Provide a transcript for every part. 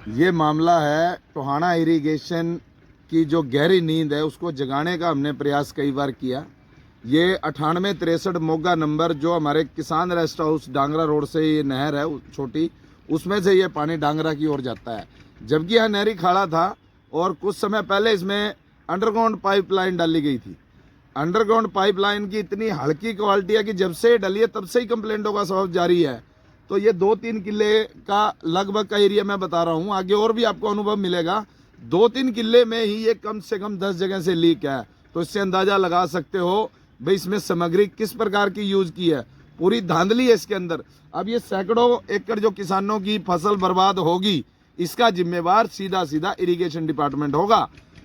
ये मामला है टोहाना इरिगेशन की जो गहरी नींद है उसको जगाने का हमने प्रयास कई बार किया। ये 9863 मोगा नंबर जो हमारे किसान रेस्ट हाउस डांगरा रोड से ये नहर है छोटी, उसमें से ये पानी डांगरा की ओर जाता है। जबकि यह नहरी खाड़ा था और कुछ समय पहले इसमें अंडरग्राउंड पाइपलाइन डाली गई थी। अंडरग्राउंड पाइपलाइन की इतनी हल्की क्वालिटी है कि जब से डली है तब से ही कंप्लेंटों का सबब जारी है। तो ये 2-3 किले का लगभग का एरिया मैं बता रहा हूँ, आगे और भी आपको अनुभव मिलेगा। 2-3 किले में ही ये कम से कम 10 जगह से लीक है। तो इससे अंदाजा लगा सकते हो भाई इसमें सामग्री किस प्रकार की यूज की है, पूरी धांधली है इसके अंदर। अब ये सैकड़ों एकड़ जो किसानों की फसल बर्बाद होगी, इसका जिम्मेवार सीधा सीधा इरिगेशन डिपार्टमेंट होगा।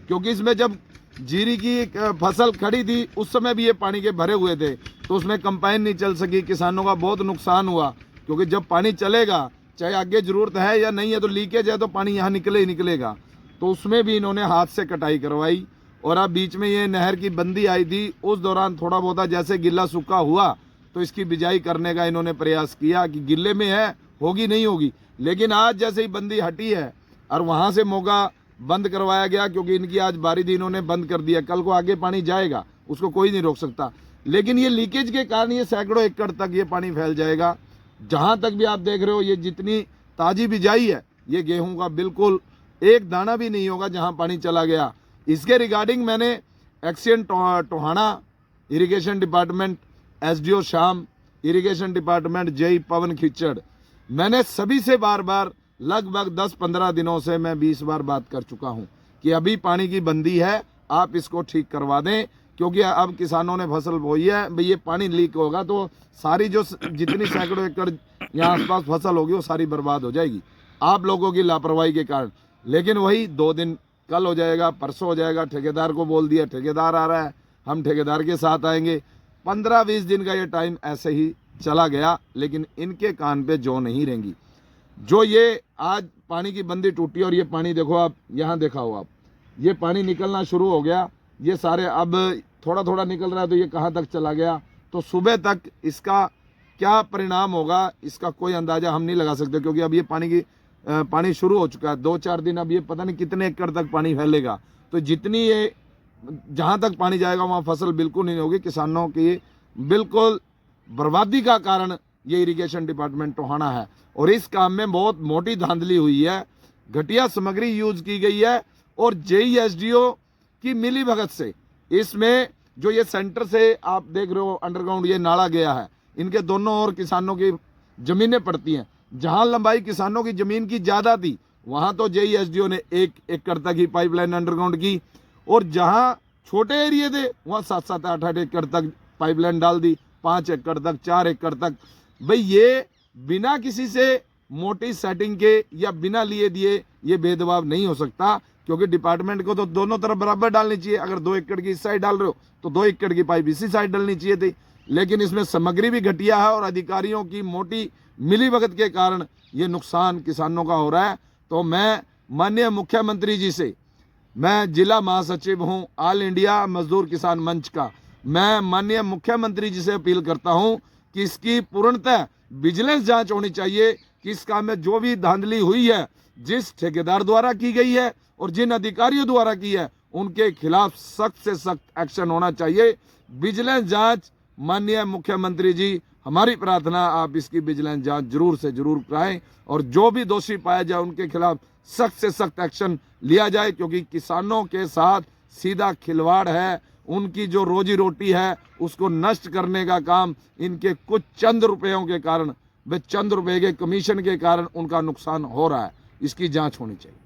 क्योंकि इसमें जब जीरी की फसल खड़ी थी उस समय भी ये पानी के भरे हुए थे, तो उसमें कंपाइन नहीं चल सकी, किसानों का बहुत नुकसान हुआ। क्योंकि जब पानी चलेगा, चाहे आगे जरूरत है या नहीं है, तो लीकेज है तो पानी यहाँ निकले ही निकलेगा। तो उसमें भी इन्होंने हाथ से कटाई करवाई। और अब बीच में ये नहर की बंदी आई थी, उस दौरान थोड़ा बहुत जैसे गिल्ला सूखा हुआ तो इसकी बिजाई करने का इन्होंने प्रयास किया कि गिल्ले में है, होगी नहीं होगी। लेकिन आज जैसे ही बंदी हटी है और वहाँ से मोगा बंद करवाया गया, क्योंकि इनकी आज बारी थी, इन्होंने बंद कर दिया। कल को आगे पानी जाएगा, उसको कोई नहीं रोक सकता। लेकिन ये लीकेज के कारण ये सैकड़ों एकड़ तक ये पानी फैल जाएगा। जहाँ तक भी आप देख रहे हो, ये जितनी ताजी बिजाई है, ये गेहूं का बिल्कुल एक दाना भी नहीं होगा जहाँ पानी चला गया। इसके रिगार्डिंग मैंने XEN Tohana irrigation department, SDO शाम, इरिगेशन डिपार्टमेंट जेई पवन खिचड़, मैंने सभी से बार बार लगभग 10-15 दिनों से मैं 20 बार बात कर चुका हूं कि अभी पानी की बंदी है, आप इसको ठीक करवा दें। क्योंकि अब किसानों ने फसल बोई है, भाई ये पानी लीक होगा तो सारी जो जितनी सैकड़ों एकड़ यहाँ आसपास फसल होगी वो सारी बर्बाद हो जाएगी आप लोगों की लापरवाही के कारण। लेकिन वही 2 दिन, कल हो जाएगा, परसों हो जाएगा, ठेकेदार को बोल दिया, ठेकेदार आ रहा है, हम ठेकेदार के साथ आएंगे। 15-20 दिन का ये टाइम ऐसे ही चला गया, लेकिन इनके कान पे जो नहीं रहेंगी। जो ये आज पानी की बंदी टूटी और ये पानी देखो आप, यहाँ देखा हो आप, ये पानी निकलना शुरू हो गया। ये सारे अब थोड़ा थोड़ा निकल रहा है, तो ये कहाँ तक चला गया, तो सुबह तक इसका क्या परिणाम होगा इसका कोई अंदाजा हम नहीं लगा सकते। क्योंकि अब ये पानी शुरू हो चुका है, 2-4 दिन, अब ये पता नहीं कितने एकड़ तक पानी फैलेगा। तो जितनी ये जहाँ तक पानी जाएगा वहाँ फसल बिल्कुल नहीं होगी। किसानों की बिल्कुल बर्बादी का कारण ये इरिगेशन डिपार्टमेंट टोहाना है। और इस काम में बहुत मोटी धांधली हुई है, घटिया सामग्री यूज की गई है। और जेई एसडीओ की मिली भगत से इसमें जो ये सेंटर से आप देख रहे हो अंडरग्राउंड ये नाला गया है, इनके दोनों ओर किसानों की जमीनें पड़ती हैं। जहां लंबाई किसानों की जमीन की ज्यादा थी वहां तो जेई एसडीओ ने 1 एकड़ तक ही पाइपलाइन अंडरग्राउंड की, और जहां छोटे एरिया थे वहां 7-8 एकड़ तक पाइपलाइन डाल दी, 5 एकड़ तक, 4 एकड़ तक। भाई ये बिना किसी से मोटी सेटिंग के या बिना लिए दिए ये भेदभाव नहीं हो सकता। क्योंकि डिपार्टमेंट को तो दोनों तरफ बराबर डालनी चाहिए। अगर 2 एकड़ की इस साइड डाल रहे हो तो 2 एकड़ की पाइप इसी साइड डालनी चाहिए थी। लेकिन इसमें सामग्री भी घटिया है और अधिकारियों की मोटी मिलीभगत के कारण ये नुकसान किसानों का हो रहा है। तो मैं माननीय मुख्यमंत्री जी से, मैं जिला महासचिव हूं ऑल इंडिया मजदूर किसान मंच का, मैं माननीय मुख्यमंत्री जी से अपील करता हूं कि इसकी पूर्णतः विजिलेंस जांच होनी चाहिए कि इस काम में जो भी धांधली हुई है, जिस ठेकेदार द्वारा की गई है और जिन अधिकारियों द्वारा की है, उनके खिलाफ सख्त से सख्त एक्शन होना चाहिए। विजिलेंस जांच माननीय मुख्यमंत्री जी, हमारी प्रार्थना आप इसकी विजिलेंस जांच जरूर से जरूर कराएं और जो भी दोषी पाया जाए उनके खिलाफ सख्त से सख्त एक्शन लिया जाए। क्योंकि किसानों के साथ सीधा खिलवाड़ है, उनकी जो रोजी रोटी है उसको नष्ट करने का काम इनके कुछ चंद रुपयों के कारण, वे चंद रुपए के कमीशन के कारण उनका नुकसान हो रहा है। इसकी जांच होनी चाहिए।